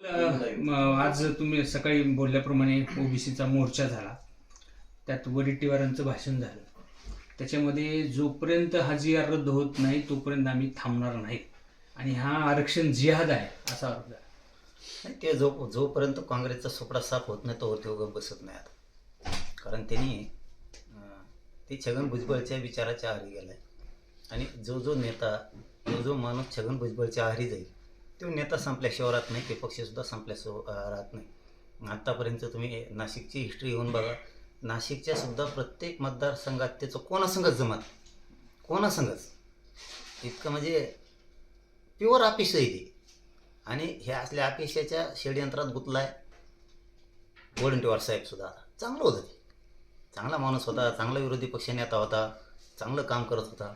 आज तुम्ही सकाळी बोलल्याप्रमाणे ओबीसीचा मोर्चा झाला, त्यात वडेट्टीवारांचं भाषण झालं. त्याच्यामध्ये जोपर्यंत हा जी आर रद्द होत नाही तोपर्यंत आम्ही थांबणार नाही आणि हा आरक्षण जिहाद आहे असा आरोप झाला. नाही, ते जोपर्यंत काँग्रेसचा सुपडा साफ होत नाही तोवर ते गप्प बसत नाही आता. कारण त्यांनी ते छगन भुजबळच्या विचाराच्या आहारी गेलाय आणि जो नेता जो माणूस छगन भुजबळच्या आहारी जाईल तो नेता संपल्याशिवाय राहत नाही, ते पक्षसुद्धा संपल्याशिवाय राहत नाही. आत्तापर्यंत तुम्ही नाशिकची हिस्ट्री येऊन बघा, नाशिकच्या सुद्धा प्रत्येक मतदारसंघात त्याचं कोणासंगच जमत, कोणासंगच इतकं म्हणजे प्युअर अपेक्षा आहे ती. आणि हे असल्या अपेक्षाच्या षडयंत्रात गुंतलाय वडेट्टीवार साहेबसुद्धा. चांगलं होतं, ते चांगला माणूस होता, चांगला विरोधी पक्षनेता होता, चांगलं काम करत होता.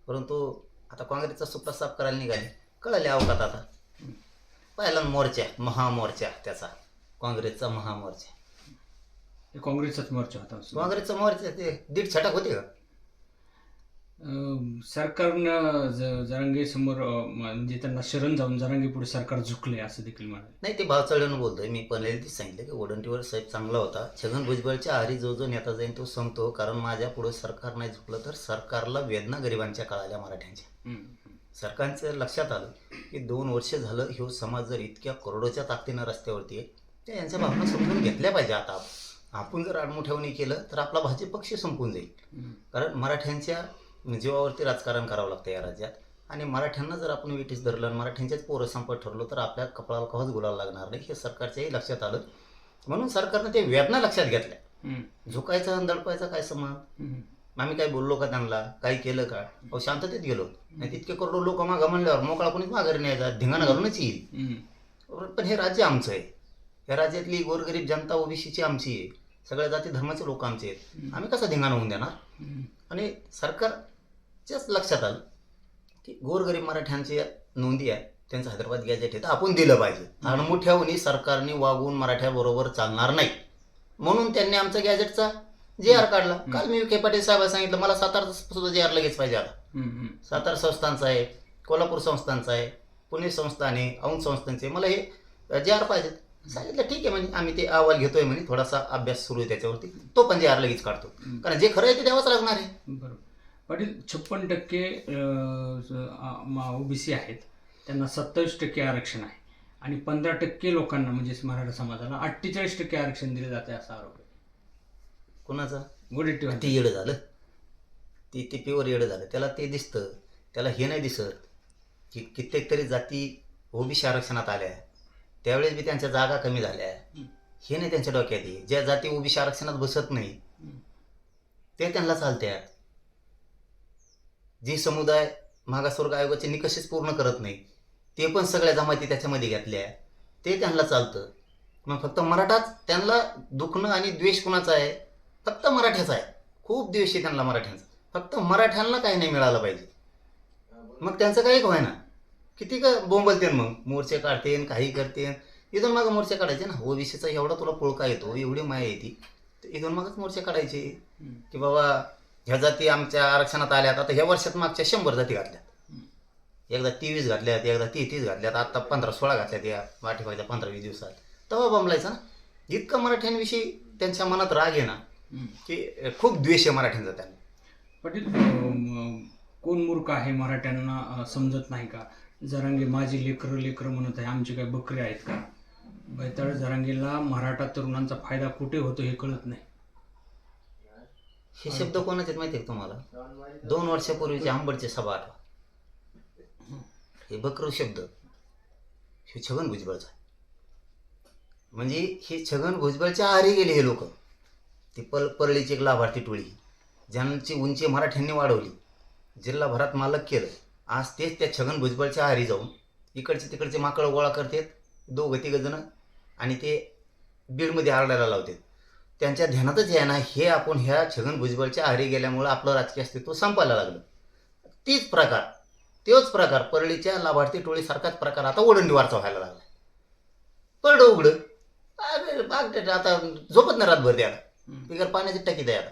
परंतु आता काँग्रेसचा सुपडा साफ करायला निघाले, कळाले अवकात. आता पहिला मोर्चा, महामोर्चा त्याचा, काँग्रेसचा महामोर्चा. काँग्रेसचाच मोर्चा होता. काँग्रेसचा मोर्चा ते 1.5 छटाक होते का? सरकारनं जरांगे समोर म्हणजे त्यांना शरण जाऊन जरांगे पुढे सरकार झुकले असं देखील म्हणाले. नाही, ते भावचळून बोलतोय. मी पहिल्यांदाच सांगितलं की वडेट्टीवार साहेब चांगला होता. छगन भुजबळच्या आहारी जो नेता जाईल तो संपतो. कारण माझ्या पुढे सरकार नाही झुकलं तर सरकारला वेदना गरिबांच्या कळाल्या, मराठ्यांच्या. सरकारचं लक्षात आलं की 2 वर्ष झालं ह्यो समाज जर इतक्या करोडोच्या ताकदीनं रस्त्यावरती आहे तर यांच्या भावना समजून घेतल्या पाहिजे. आता आपण जर आडमुठ्यावणी केलं तर आपला भाजप पक्ष संपून जाईल. कारण मराठ्यांच्या जीवावरती राजकारण करावं लागतं या राज्यात. आणि मराठ्यांना जर आपण वेठीस धरलं आणि मराठ्यांच्याच पोरं संपत ठरलो तर आपल्या कपाळाला कवाच गुलाल लागणार नाही, हे सरकारच्याही लक्षात आलं. म्हणून सरकारनं ते वेदना लक्षात घेतल्या. झुकायचा आणि दडपायचा काय समान? आम्ही काही बोललो का त्यांना? काही केलं का? अहो, शांततेत गेलो. नाही तितके करोडो लोक मागा म्हणल्यावर मोकळा कोणीच माघारी न्यायचा, धिंगाणा घालूनच येईल. पण हे राज्य आमचं आहे. या राज्यातली गोरगरीब जनता ओबीसीची आमची आहे, सगळ्या जाती धर्माचे लोक आमचे आहेत. आम्ही कसं धिंगाणा होऊन देणार? आणि सरकारच्याच लक्षात आलं की गोरगरीब मराठ्यांच्या नोंदी आहेत, त्यांचं हैदराबाद गॅजेट आहे, तर आपण दिलं पाहिजे. आडमुठ्यावणी सरकारने वागून मराठ्याबरोबर चालणार नाही, म्हणून त्यांनी आमचा गॅजेटचा JR काढला. काल मी विखे पाटील साहेबांना सांगितलं मला सातारा सुद्धा JR लगेच पाहिजे. आता सातारा संस्थांचा आहे, कोल्हापूर संस्थांचा आहे, पुणे संस्थान आहे, औंध संस्थांचे, मला हे JR पाहिजेत. सांगितलं ठीक आहे म्हणे, आम्ही ते अहवाल घेतोय म्हणे, थोडासा अभ्यास सुरू आहे त्याच्यावरती, तो पण JR लगेच काढतो. कारण जे खरं आहे ते द्यावंच लागणार आहे. बरोबर. पाटील, 56% ओबीसी आहेत, त्यांना 27% आरक्षण आहे आणि 15% लोकांना म्हणजे मराठा समाजाला 48% आरक्षण दिले जाते असा आरोप आहे. कोणाचा? वडेट्टीवार. ते येडं झालं, ते प्युअर येडं झालं. त्याला ते दिसतं, त्याला हे नाही दिसत की कित्येक तरी जाती ओबीसी आरक्षणात आल्या, त्यावेळेस बी त्यांच्या जागा कमी झाल्या. हे नाही त्यांच्या डोक्यात आहे. ज्या जाती ओबीसी आरक्षणात बसत नाही ते त्यांना चालतात. जे समुदाय मागासवर्ग आयोगाचे निकषच पूर्ण करत नाही ते पण सगळ्या जमाती त्याच्यामध्ये घेतल्या, ते त्यांना चालतं. मग फक्त मराठाच त्यांना दुखणं आणि द्वेष कुणाचा आहे? फक्त मराठ्याचा आहे. खूप द्वेष आहे त्यांना मराठ्यांचा. फक्त मराठ्यांना काही नाही मिळालं पाहिजे. मग त्यांचं काही व्हाय ना, किती का बोंबलते, मग मोर्चे काढते, काही करते. इथून मागं मोर्चे काढायचे ना. ओबीसीचा एवढा तुला पुळका येतो, एवढी माया येते, तर इथून मागच मोर्चे काढायचे की बाबा ह्या जाती आमच्या आरक्षणात आल्यात. आता ह्या वर्षात मागच्या 100 जाती घातल्यात. एकदा 23 घातल्यात, एकदा 33 घातल्यात, आता 15-16 घातल्यात या पाठीमागच्या 15-20 दिवसात. तेव्हा बंबलायचा ना. इतका मराठ्यांविषयी त्यांच्या मनात राग आहे ना की खूप द्वेष आहे मराठ्यांचा त्यांना. पाटील, कोण मूर्ख आहे? मराठ्यांना समजत नाही का? जरांगे माझी लेकरं म्हणत आहे, आमचे काय बकरे आहेत का? बैताळ जरांगेला मराठा तरुणांचा फायदा कुठे होतो हे कळत नाही. हे शब्द कोणाचे माहिती आहे तुम्हाला? 2 वर्षापूर्वीचे आंबडचे सभा आठवा. हे बकरू शब्द हे छगन भुजबळचा. म्हणजे हे छगन भुजबळच्या आहारी गेले हे लोक. ती परळीची एक लाभार्थी टोळी, ज्यांची उंची मराठ्यांनी वाढवली, जिल्हाभरात मालक केलं, आज तेच त्या छगन भुजबळच्या आहारी जाऊन इकडचे तिकडचे माकडं गोळा करतात, 2-3 जण, आणि ते बीडमध्ये आरडायला लावतात. त्यांच्या ध्यानातच आहे ना हे आपण ह्या छगन भुजबळच्या आहारी गेल्यामुळं आपलं राजकीय अस्तित्व संपायला लागलं. तोच प्रकार परळीच्या लाभार्थी टोळीसारखाच प्रकार आता वडेट्टीवारचा व्हायला लागला. परडं उघडं, अरे आता झोपत नाही रातभर द्यायला, बिगर पाण्याची टाकी द्यायला.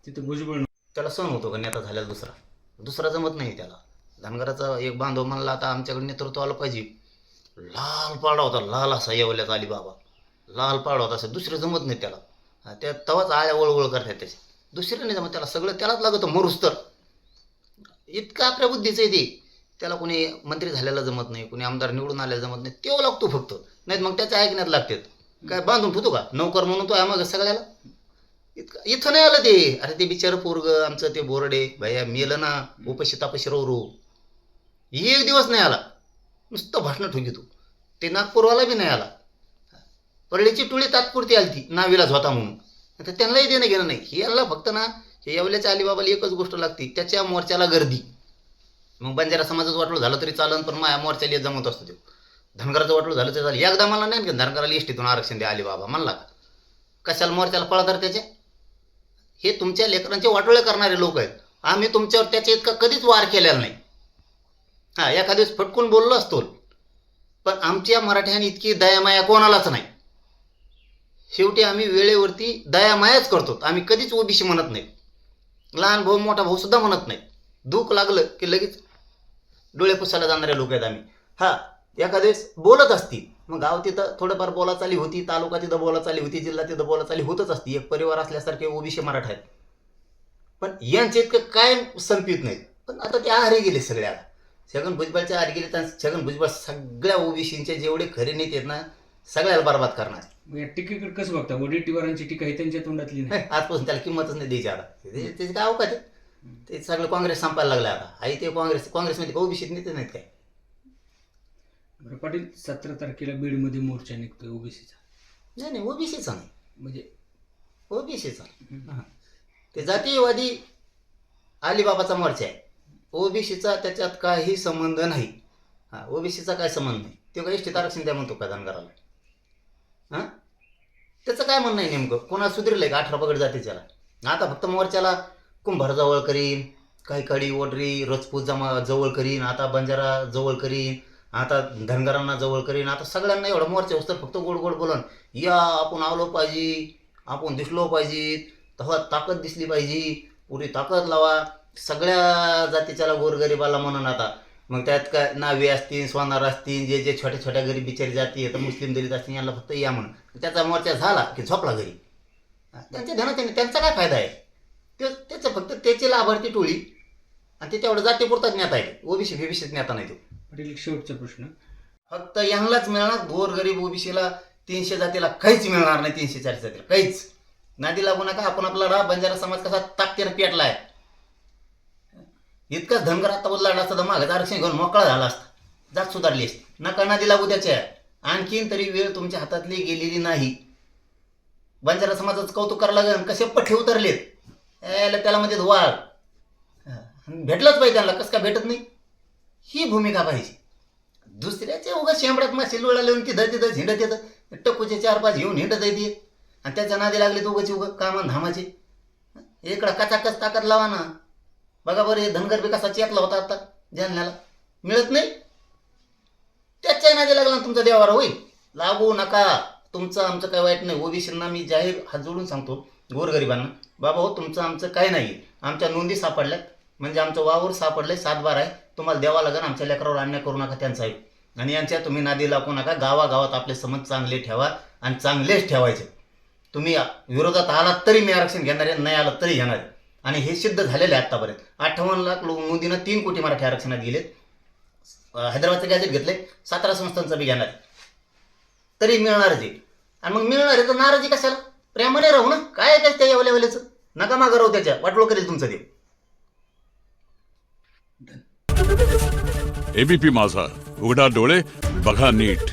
तिथे भुजबळ त्याला सण होतो का नेता झाल्याला? दुसरा जमत नाही त्याला. धनगराचा एक बांधव म्हणला आता आमच्याकडे नेतृत्व आलं पाहिजे, लाल पाडा होता, लाल असा येवल्याचा अलिबाबा, लाल पाडा होता, असं दुसरं जमत नाही त्याला. त्या तवाच आळ्या वळवळ करतात त्याच्या, दुसरं नाही जमत त्याला, सगळं त्यालाच लागतं मरुस तर. इतकं आपल्या बुद्धीचं आहे ते. त्याला कोणी मंत्री झालेला जमत नाही, कोणी आमदार निवडून आलेला जमत नाही, तेव्हा लागतो फक्त. नाहीत मग त्याच्या ऐकण्यात लागतात. काय बांधून ठेवतो का नौकर म्हणून तो मग सगळ्याला? इथं नाही आलं ते. अरे ते बिचारं पोरग आमचं ते बोरडे भैया मेलं ना, उपाशी तापाशी रो एक दिवस नाही आला, नुसतं भाषणं ठोकी तू. ते नागपूरवाला बी नाही आला. परळीची टोळी तात्पुरती आली ती, नाविलाज होता म्हणून. तर त्यांनाही देणं घेणं नाही. हे याला फक्त ना, हे येवल्याच्या अलिबाबाला एकच गोष्ट लागते, त्याच्या मोर्चाला गर्दी. मग बंजारा समाजाचं वाटलं झालं तरी चालन, पण माझ्या मोर्चाला जमत असतो तो. धनगराचं वाटलं झालं तरी चालेल. एकदा मला नाही धनगराला एसटीतून आरक्षण द्या अलिबाबा म्हणला का? कशाला मोर्चाला पळतात त्याचे? हे तुमच्या लेकरांचे वाटोळे करणारे लोक आहेत. आम्ही तुमच्यावर त्याच्या इतका कधीच वार केलेला नाही. हां, एखाद्या दिवस फटकून बोललो असतो, पण आमच्या मराठ्याने इतकी दयामाया कोणालाच नाही. शेवटी आम्ही वेळेवरती दयामायाच करतो. आम्ही कधीच ओबीसी म्हणत नाही, लहान भाऊ मोठा भाऊ सुद्धा म्हणत नाही. दुःख लागलं की लगेच डोळे पुसायला जाणारे लोक आहेत आम्ही. हां, एखाद्या वेळेस बोलत असतील, मग गाव तिथं थोडंफार बोलाचाली होती, तालुका तिथं बोलाचाली होती, जिल्हा तिथं बोलाचाली होतच असती. एक परिवार असल्यासारखे ओबीसी मराठा आहेत, पण यांचे इतकं काय संपित नाही. पण आता ते आहारी गेले सगळे. आता छगन भुजबळच्या आहारी गेले, तर छगन भुजबळ सगळ्या ओबीसींचे जेवढे खरे नेते आहेत ना, सगळ्याला बरबाद करणार. मग या टीकेकडे कसं बघता? वडेट्टीवारांची टीका ही त्यांच्या तोंडातली नाही. आजपासून त्याला किंमतच नाही द्यायची. आता त्याचे काय अवकाश आहे? ते सगळं काँग्रेस संपायला लागलं आता. आई ते काँग्रेसमध्ये ओबीसीत नेते नाहीत काय? बरं पाटील, 17 तारखेला बीडमध्ये मोर्चा निघतोय ओबीसीचा. नाही ओबीसीचा नाही, म्हणजे ओबीसीचा. ते जातीयवादी अलिबाबाचा मोर्चा आहे. ओबीसीचा त्याच्यात काही संबंध नाही. हां, ओबीसीचा काय संबंध नाही. ते काय एसटीत आरक्षण द्या म्हणतो का धनगराला? हां, त्याचं काय म्हणणं आहे नेमकं? कोणा सुधारलंय का 18 पगड जातीच्याला? आता फक्त मोर्चाला कुंभार जवळ करीन, काही कडी ओडरी रजपूत जवळ करीन, आता बंजारा जवळ करीन, आता धनगरांना जवळ करीन. आता सगळ्यांना एवढा मोर्चा असतं फक्त गोड गोड बोलून, या आपण आलो पाहिजे, आपण दिसलो पाहिजे, तेव्हा ताकद दिसली पाहिजे, पुरी ताकद लावा सगळ्या जातीच्याला गोरगरिबाला म्हणून. आता मग त्यात काय नावे असतील, सोनार असतील, जे जे छोट्या छोट्या गरीब बिचारी जाती तर मुस्लिम दलित असतील, यांना फक्त या म्हणून. त्याचा मोर्चा झाला की झोपला घरी. त्यांच्या ध्यानात त्यांचा काय फायदा आहे? त्याचं फक्त त्याची लाभार्थी टोळी, आणि ते तेवढं जातीपुरताच नेता आहे. ओबीसी बीबीसीत नेता नाही तो. पाटील, एक शेवटचा प्रश्न. फक्त यांनाच मिळणार, गोरगरीब ओबीसीला 300 जातीला काहीच मिळणार नाही. 340 जातीला काहीच नादी लागू नका. आपण आपला राहा. बंजारा समाज कसा ताकदीनं पेटला आहे. इतकाच धनगर आता बदलाडला असता तर मागं आरक्षण घेऊन मोकळा झाला असता, जात सुधारली असती. नका नादी लागू त्याच्या. आणखीन तरी वेळ तुमच्या हातातली गेलेली नाही. बंजारा समाजाचं कौतुक करायला लागेल. कसे पठ्ठे उतरलेत त्याला म्हणजे वाळ भेटलंच पाहिजे त्यांना. कसं काय भेटत नाही? ही भूमिका पाहिजे. दुसऱ्याच्या उगा शेंबड्यात मासे लोळा लावून तिथं झिंडत येतं, टक्कूचे 4-5 घेऊन हिंडत येते, आणि त्याच्या नादी लागले तर उगाचे उगा कामान धामाचे. इकडं कचाकच ताकद लावा ना. बघा बरं, हे धनगर विकासाचा यातला होता आता जालन्याला, मिळत नाही. त्याच्या नादी लागला तुमचा देवारा होईल. लागू नका. तुमचं आमचं काय वाईट नाही. ओबीसींना मी जाहीर हात जोडून सांगतो, गोरगरिबांना, बाबा हो तुमचं आमचं काय नाही. आमच्या नोंदी सापडल्यात, म्हणजे आमचं वावर सापडलंय, 7-12 आहे. तुम्हाला द्यावा लागेल. आमच्या लेकरावर अन्याय करू नका त्यांचा आहे. आणि यांच्या तुम्ही नादी लागू नका. गावागावात आपले संबंध चांगले ठेवा, आणि चांगलेच ठेवायचे. तुम्ही विरोधात आलात तरी मी आरक्षण घेणार आहे, नाही आलात तरी घेणार आहे. आणि हे सिद्ध झालेलं आहे आत्तापर्यंत. 58 लाख नोंदीनं 3 कोटी मराठी आरक्षणात गेलेत. हैदराबादचं गॅजेट घेतलंय, 17 संस्थांचं बी घेणार आहे, तरी मिळणारच आहे. आणि मग मिळणार आहे तर नाराजी कशाला? प्रेमाने राहू ना. काय काय त्या एवल्याचं नका मागं राहू. त्याच्या वाटोळ करेल तुमचं देव. एबीपी माझा, उघडा डोळे बघा नीट.